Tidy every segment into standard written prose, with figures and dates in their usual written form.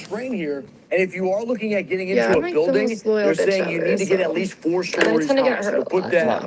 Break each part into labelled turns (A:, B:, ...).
A: terrain here. And if you are looking at getting into a building, they're saying you need to get at least 4 stories high. So to put that,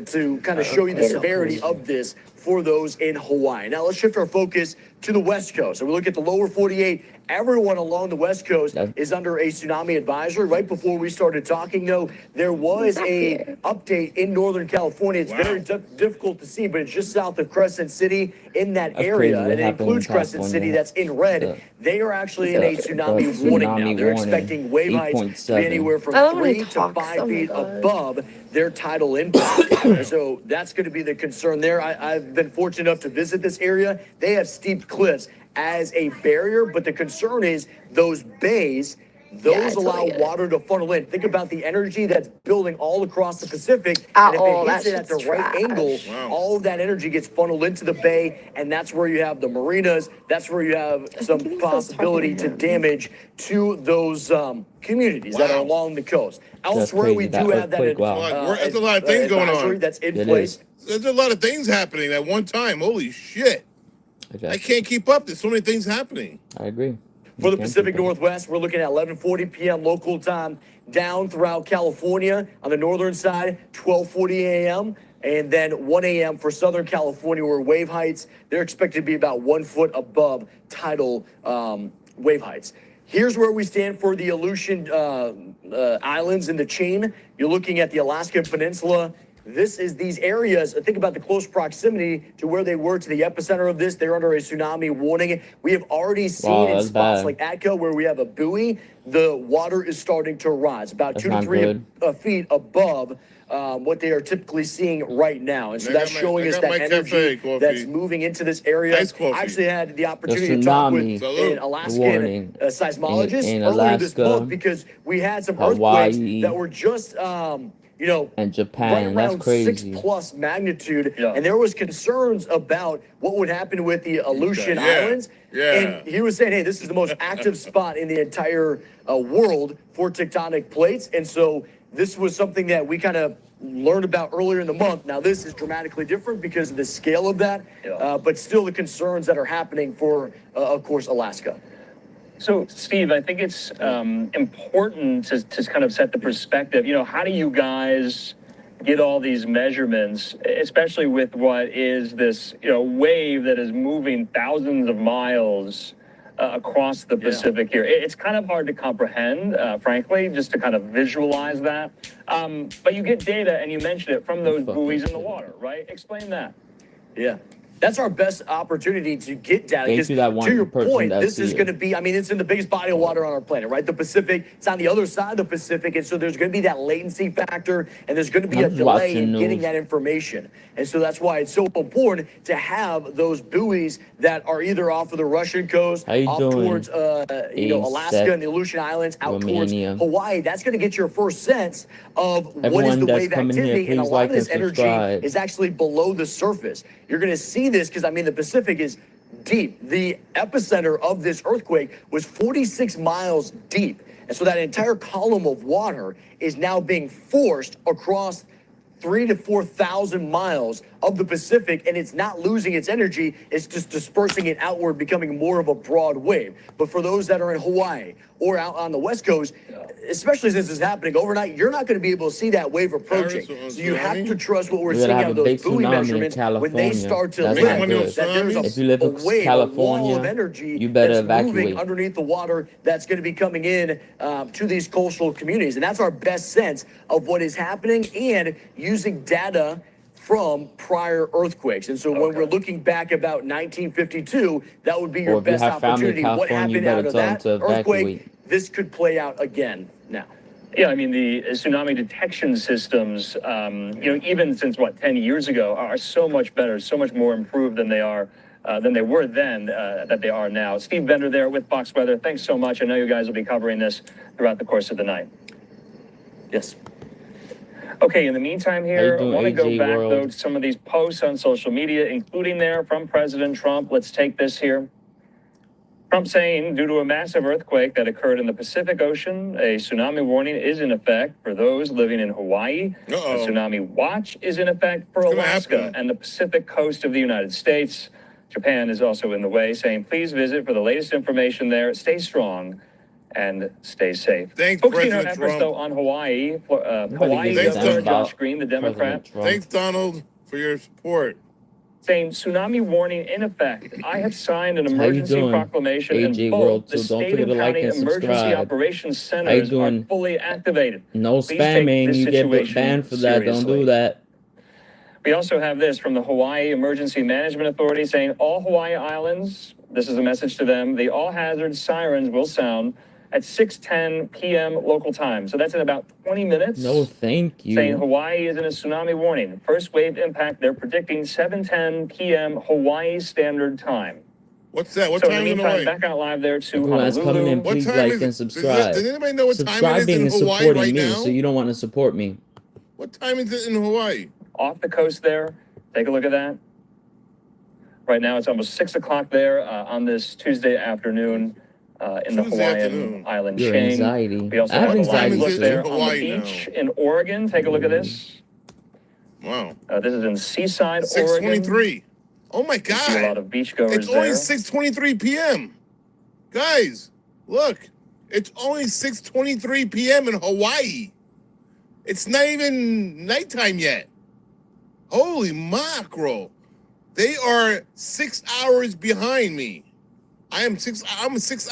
A: to kind of show you the severity of this for those in Hawaii. Now let's shift our focus to the West Coast. So we look at the lower 48. Everyone along the West Coast is under a tsunami advisory. Right before we started talking, though, there was a update in Northern California. It's very difficult to see, but it's just south of Crescent City in that area. And it includes Crescent City, that's in red. They are actually in a tsunami warning now. They're expecting wave heights to be anywhere from 3 to 5 feet above their tidal impact. So that's going to be the concern there. I've been fortunate enough to visit this area. They have steep cliffs as a barrier, but the concern is those bays, those allow water to funnel in. Think about the energy that's building all across the Pacific, and if it hits it at the right angle, all of that energy gets funneled into the bay, and that's where you have the marinas. That's where you have some possibility to damage to those communities that are along the coast. Elsewhere, we do have that.
B: There's a lot of things going on.
A: That's in place.
B: There's a lot of things happening at one time. Holy shit. I can't keep up. There's so many things happening.
C: I agree.
A: For the Pacific Northwest, we're looking at 11:40 p.m. local time down throughout California. On the northern side, 12:40 a.m. And then 1 a.m. for Southern California, where wave heights, they're expected to be about 1 foot above tidal wave heights. Here's where we stand for the Aleutian Islands in the chain. You're looking at the Alaskan Peninsula. This is these areas. Think about the close proximity to where they were to the epicenter of this. They're under a tsunami warning. We have already seen in spots like Atco where we have a buoy, the water is starting to rise about 2 to 3 feet above what they are typically seeing right now. And so that's showing us that energy that's moving into this area. I actually had the opportunity to talk with an Alaskan seismologist earlier this month because we had some earthquakes that were just you know,
C: and Japan,
A: right around
C: that's crazy.
A: 6+ magnitude, and there was concerns about what would happen with the Aleutian Islands. And he was saying, hey, this is the most active spot in the entire world for tectonic plates. And so this was something that we kind of learned about earlier in the month. Now, this is dramatically different because of the scale of that, but still the concerns that are happening for, of course, Alaska.
D: So, Steve, I think it's important to kind of set the perspective. You know, how do you guys get all these measurements, especially with what is this, you know, wave that is moving thousands of miles across the Pacific here? It's kind of hard to comprehend, frankly, just to kind of visualize that. But you get data, and you mentioned it, from those buoys in the water, right? Explain that.
A: Yeah. That's our best opportunity to get data. Because to your point, this is going to be, I mean, it's in the biggest body of water on our planet, right? The Pacific, it's on the other side of the Pacific. And so there's going to be that latency factor, and there's going to be a delay in getting that information. And so that's why it's so important to have those buoys that are either off of the Russian coast, off towards, you know, Alaska and the Aleutian Islands, out towards Hawaii. That's going to get your first sense of what is the wave activity. And a lot of this energy is actually below the surface. You're going to see this because, I mean, the Pacific is deep. The epicenter of this earthquake was 46 miles deep. And so that entire column of water is now being forced across 3,000 to 4,000 miles of the Pacific, and it's not losing its energy. It's just dispersing it outward, becoming more of a broad wave. But for those that are in Hawaii or out on the West Coast, especially since it's happening overnight, you're not going to be able to see that wave approaching. So you have to trust what we're seeing out of those buoy measurements when they start to lift, that there's a wave, a wall of energy that's moving underneath the water that's going to be coming in to these coastal communities. And that's our best sense of what is happening, and using data from prior earthquakes. And so when we're looking back about 1952, that would be your best opportunity. What happened out of that earthquake? This could play out again now.
D: Yeah, I mean, the tsunami detection systems, you know, even since, 10 years ago, are so much better, so much more improved than they were then, that they are now. Steve Bender there with Fox Weather. Thanks so much. I know you guys will be covering this throughout the course of the night.
A: Yes.
D: Okay, in the meantime here, I want to go back, though, to some of these posts on social media, including there from President Trump. Let's take this here. Trump saying, due to a massive earthquake that occurred in the Pacific Ocean, a tsunami warning is in effect for those living in Hawaii. A tsunami watch is in effect for Alaska and the Pacific coast of the United States. Japan is also in the way, saying, please visit for the latest information there. Stay strong and stay safe.
B: Thanks,
D: Folks,
B: President
D: efforts,
B: Trump.
D: though, on Hawaii. Hawaii
B: gives a damn
D: Governor
B: about
D: Josh Green, the Democrat,
B: Thanks, Donald, for your support.
D: saying tsunami warning in effect. I have signed an emergency proclamation
C: AJ
D: and both
C: World,
D: the
C: so don't
D: state
C: forget
D: and
C: to like
D: county
C: and
D: emergency
C: subscribe.
D: operations centers are fully activated.
C: No
D: Please take
C: spamming.
D: this
C: You get
D: situation
C: banned for that. Don't
D: seriously.
C: do that.
D: We also have this from the Hawaii Emergency Management Authority saying all Hawaii Islands, this is a message to them, the all hazard sirens will sound at 6:10 p.m. local time. So that's in about 20 minutes.
C: No, thank you.
D: Saying Hawaii is in a tsunami warning. First wave impact, they're predicting 7:10 p.m. Hawaii Standard Time.
B: What's that? What
D: so
B: time
D: in the
B: Hawaii?
D: meantime, back out live there to
C: Everyone's coming in.
D: Honolulu.
C: Please like and subscribe.
B: Does anybody know what time it
C: Subscribing
B: is
C: is
B: in Hawaii
C: supporting
B: right
C: me,
B: now?
C: so you don't want to support me.
B: What time is it in Hawaii?
D: Off the coast there. Take a look at that. Right now, it's almost 6 o'clock there on this Tuesday afternoon in the Hawaiian island
C: Your
D: chain.
C: anxiety.
D: We also
C: I have
D: have a live
C: anxiety
D: look
C: too.
D: there on the beach in Oregon. Take a look at this.
B: Wow.
D: This is in Seaside,
B: 6:23.
D: Oregon.
B: Oh my
D: You see a
B: God.
D: lot of beachgoers
B: It's only
D: there.
B: 6:23 p.m. Guys, look. It's only 6:23 p.m. in Hawaii. It's not even nighttime yet. Holy mackerel. They are 6 hours behind me. I'm 6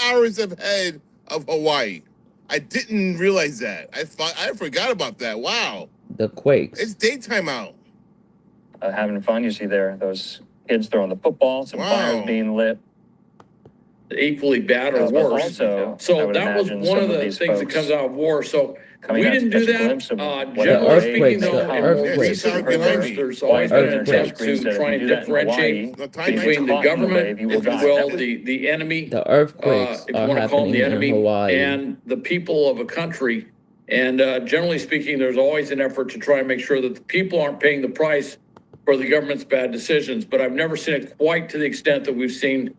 B: hours ahead of Hawaii. I didn't realize that. I forgot about that. Wow.
C: The quakes.
B: It's daytime out.
D: Having fun. You see there those kids throwing the football, some fires being lit.
E: Equally bad or worse.
D: Also,
E: so that was one of the things that comes out of war. So we didn't do that. Generally speaking, though, in
C: earthquakes.
E: there's always been an attempt to try and differentiate between the government, if you will, the enemy,
C: The earthquakes
E: if you
C: are
E: want to call them
C: happening
E: the
C: in
E: enemy,
C: Hawaii.
E: and the people of a country. And generally speaking, there's always an effort to try and make sure that the people aren't paying the price for the government's bad decisions. But I've never seen it quite to the extent that we've seen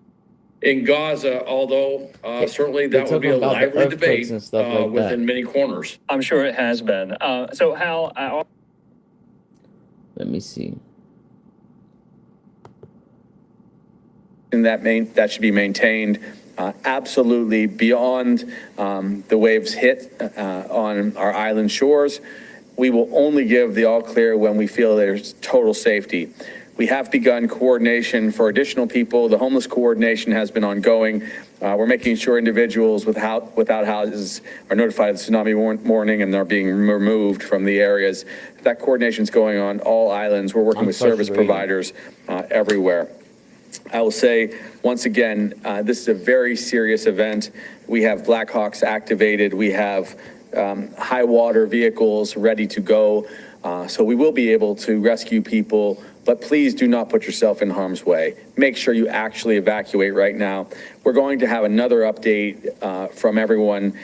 E: in Gaza, although certainly that would be a lively debate within many corners.
D: I'm sure it has been. So Hal,
C: let me see.
F: And that should be maintained absolutely beyond the waves hit on our island shores. We will only give the all clear when we feel there's total safety. We have begun coordination for additional people. The homeless coordination has been ongoing. We're making sure individuals without houses are notified of the tsunami warning and are being removed from the areas. That coordination is going on all islands. We're working with service providers everywhere. I will say, once again, this is a very serious event. We have Blackhawks activated. We have high water vehicles ready to go. So we will be able to rescue people, but please do not put yourself in harm's way. Make sure you actually evacuate right now. We're going to have another update from everyone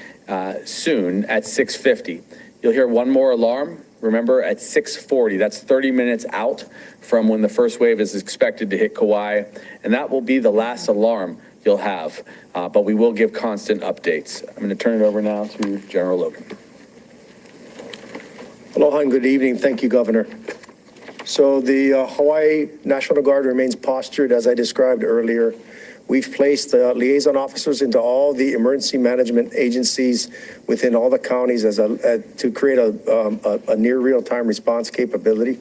F: soon at 6:50. You'll hear one more alarm. Remember, at 6:40, that's 30 minutes out from when the first wave is expected to hit Kauai, and that will be the last alarm you'll have. But we will give constant updates. I'm going to turn it over now to General Logan.
G: Aloha and good evening. Thank you, Governor. So the Hawaii National Guard remains postured as I described earlier. We've placed liaison officers into all the emergency management agencies within all the counties to create a near real-time response capability.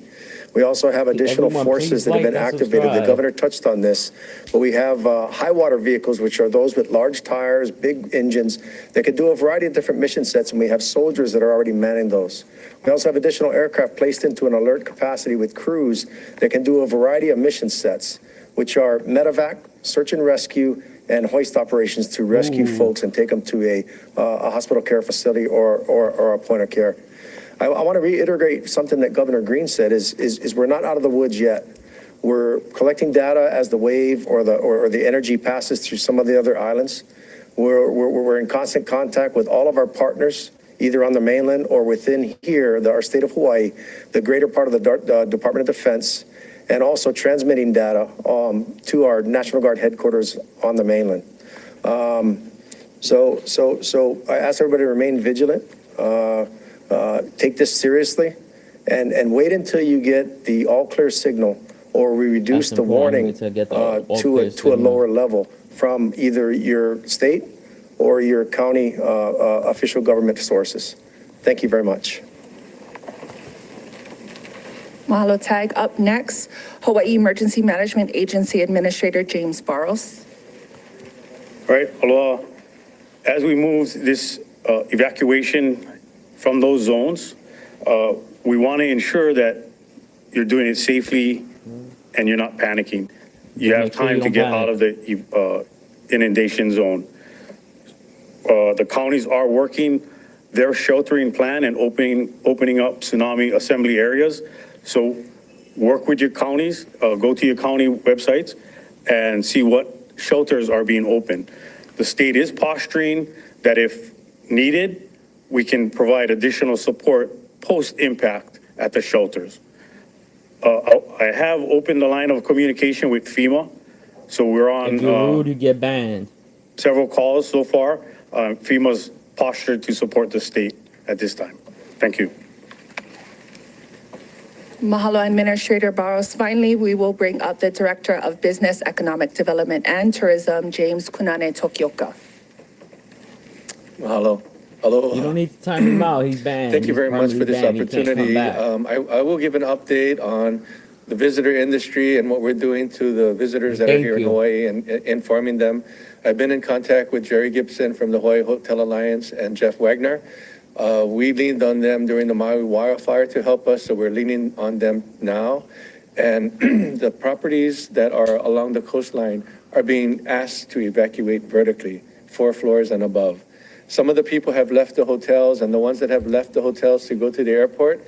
G: We also have additional forces that have been activated. The governor touched on this, but we have high water vehicles, which are those with large tires, big engines that can do a variety of different mission sets, and we have soldiers that are already manning those. We also have additional aircraft placed into an alert capacity with crews that can do a variety of mission sets, which are medevac, search and rescue, and hoist operations to rescue folks and take them to a hospital care facility or a point of care. I want to reiterate something that Governor Green said is we're not out of the woods yet. We're collecting data as the wave or the energy passes through some of the other islands. We're in constant contact with all of our partners, either on the mainland or within here, our state of Hawaii, the greater part of the Department of Defense, and also transmitting data to our National Guard headquarters on the mainland. So I ask everybody to remain vigilant. Take this seriously and wait until you get the all clear signal or we reduce
C: That's
G: the warning
C: important
G: to a lower level from either your state or your county official government sources. Thank you very much.
H: Mahalo, Tag. Up next, Hawaii Emergency Management Agency Administrator James Barros.
I: All right, aloha. As we move this evacuation from those zones, we want to ensure that you're doing it safely and you're not panicking. You have time to get out of the inundation zone. The counties are working their sheltering plan and opening up tsunami assembly areas. So work with your counties, go to your county websites and see what shelters are being opened. The state is posturing that if needed, we can provide additional support post-impact at the shelters. I have opened the line of communication with FEMA. So we're on
C: if you're rude, you get banned.
I: Several calls so far. FEMA's postured to support the state at this time. Thank you.
H: Mahalo, Administrator Barros. Finally, we will bring up the Director of Business, Economic Development and Tourism, James Kunane Tokioka.
F: Mahalo. Aloha.
C: You don't need to time him out. He's banned.
F: Thank you very much for this opportunity. I will give an update on the visitor industry and what we're doing to the visitors that are here in Hawaii and informing them. I've been in contact with Jerry Gibson from the Hawaii Hotel Alliance and Jeff Wagner. We leaned on them during the Maui wildfire to help us, so we're leaning on them now. And the properties that are along the coastline are being asked to evacuate vertically, 4 floors and above. Some of the people have left the hotels, and the ones that have left the hotels to go to the airport,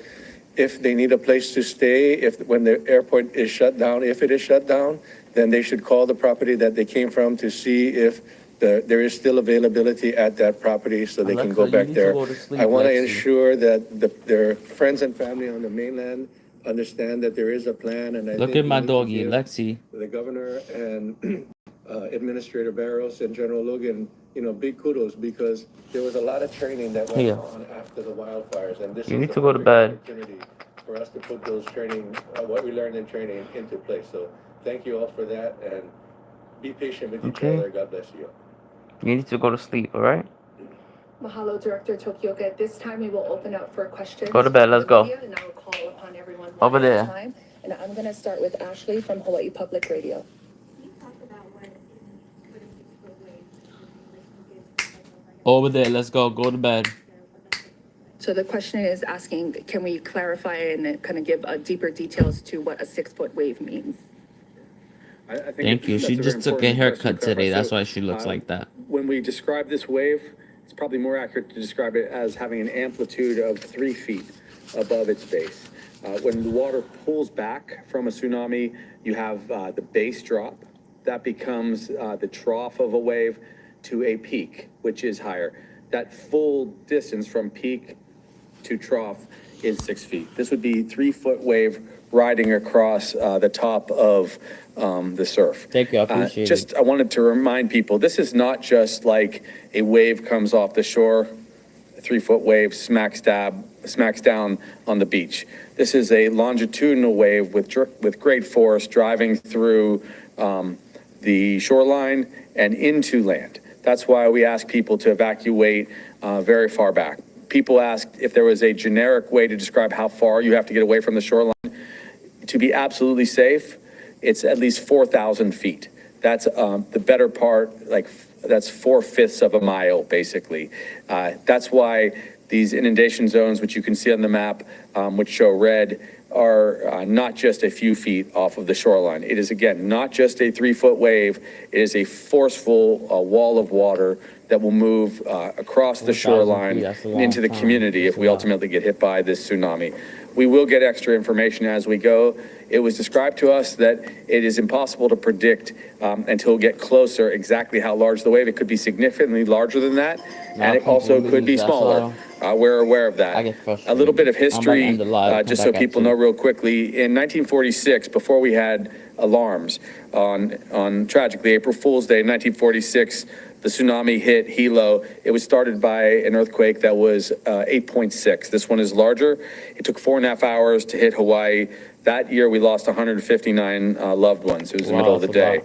F: if they need a place to stay, when the airport is shut down, if it is shut down, then they should call the property that they came from to see if there is still availability at that property so they can go back there. I want to ensure that their friends and family on the mainland understand that there is a plan. And
C: look at my doggy, Lexi.
F: The governor and Administrator Barros and General Logan, big kudos, because there was a lot of training that went on after the wildfires, and this
C: you need to go to bed.
F: Opportunity for us to put those training, what we learned in training, into place. So thank you all for that, and be patient with each other. God bless you.
C: You need to go to sleep, all right?
H: Mahalo, Director Tokioka. At this time, we will open up for questions.
C: Go to bed. Let's go.
H: And I will call upon everyone
C: over there.
H: Time. And I'm going to start with Ashley from Hawaii Public Radio.
C: Over there, let's go. Go to bed.
H: So the question is asking, can we clarify and kind of give deeper details to what a 6-foot wave means?
F: I think
C: Thank you. She just took a haircut today. That's why she looks like that.
F: When we describe this wave, it's probably more accurate to describe it as having an amplitude of 3 feet above its base. When the water pulls back from a tsunami, you have the base drop. That becomes the trough of a wave to a peak, which is higher. That full distance from peak to trough is 6 feet. This would be 3-foot wave riding across the top of the surf.
C: Thank you, I appreciate it.
F: I wanted to remind people, this is not just like a wave comes off the shore, a 3-foot wave smacks down on the beach. This is a longitudinal wave with great force driving through the shoreline and into land. That's why we ask people to evacuate very far back. People asked if there was a generic way to describe how far you have to get away from the shoreline. To be absolutely safe, it's at least 4,000 feet. That's the better part, that's 4/5 of a mile, basically. That's why these inundation zones, which you can see on the map, which show red, are not just a few feet off of the shoreline. It is, again, not just a 3-foot wave. It is a forceful wall of water that will move across the shoreline and into the community if we ultimately get hit by this tsunami. We will get extra information as we go. It was described to us that it is impossible to predict until we get closer exactly how large the wave. It could be significantly larger than that, and it also could be smaller. We're aware of that. A little bit of history, just so people know real quickly. In 1946, before we had alarms on tragically April Fool's Day, 1946, the tsunami hit Hilo. It was started by an earthquake that was 8.6. This one is larger. It took 4.5 hours to hit Hawaii. That year, we lost 159 loved ones. It was the middle of the day.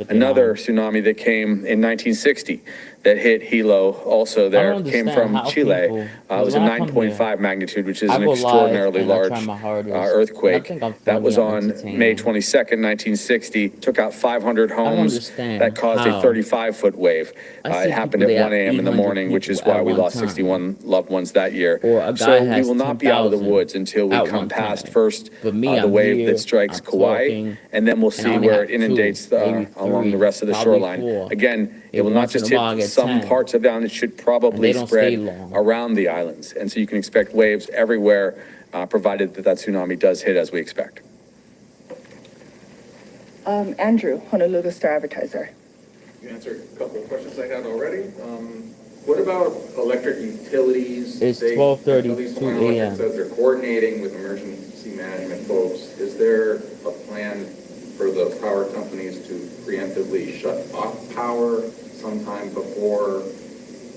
F: Another tsunami that came in 1960 that hit Hilo, also there, came from Chile. It was a 9.5 magnitude, which is an extraordinarily large earthquake. That was on May 22nd, 1960. Took out 500 homes. That caused a 35-foot wave. It happened at 1 a.m. in the morning, which is why we lost 61 loved ones that year. So we will not be out of the woods until we come past first the wave that strikes Kauai, and then we'll see where it inundates along the rest of the shoreline. Again, it will not just hit some parts of the island, it should probably spread around the islands. And so you can expect waves everywhere, provided that tsunami does hit as we expect.
H: Andrew, Honolulu Star Advertiser.
J: You answered a couple of questions I had already. What about electric utilities?
C: It's 12:32 a.m.
J: It says they're coordinating with emergency management folks. Is there a plan for the power companies to preemptively shut off power sometime before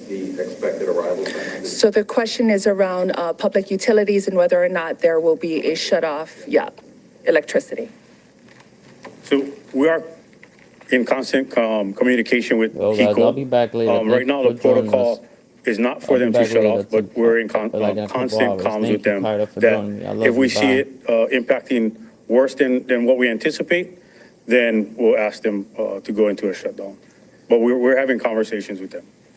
J: the expected arrival time?
H: So the question is around public utilities and whether or not there will be a shut-off, electricity.
I: So we are in constant communication with HECO.
C: I'll be back later.
I: Right now, the protocol is not for them to shut off, but we're in constant comms with them that if we see it impacting worse than what we anticipate, then we'll ask them to go into a shutdown. But we're having conversations with them.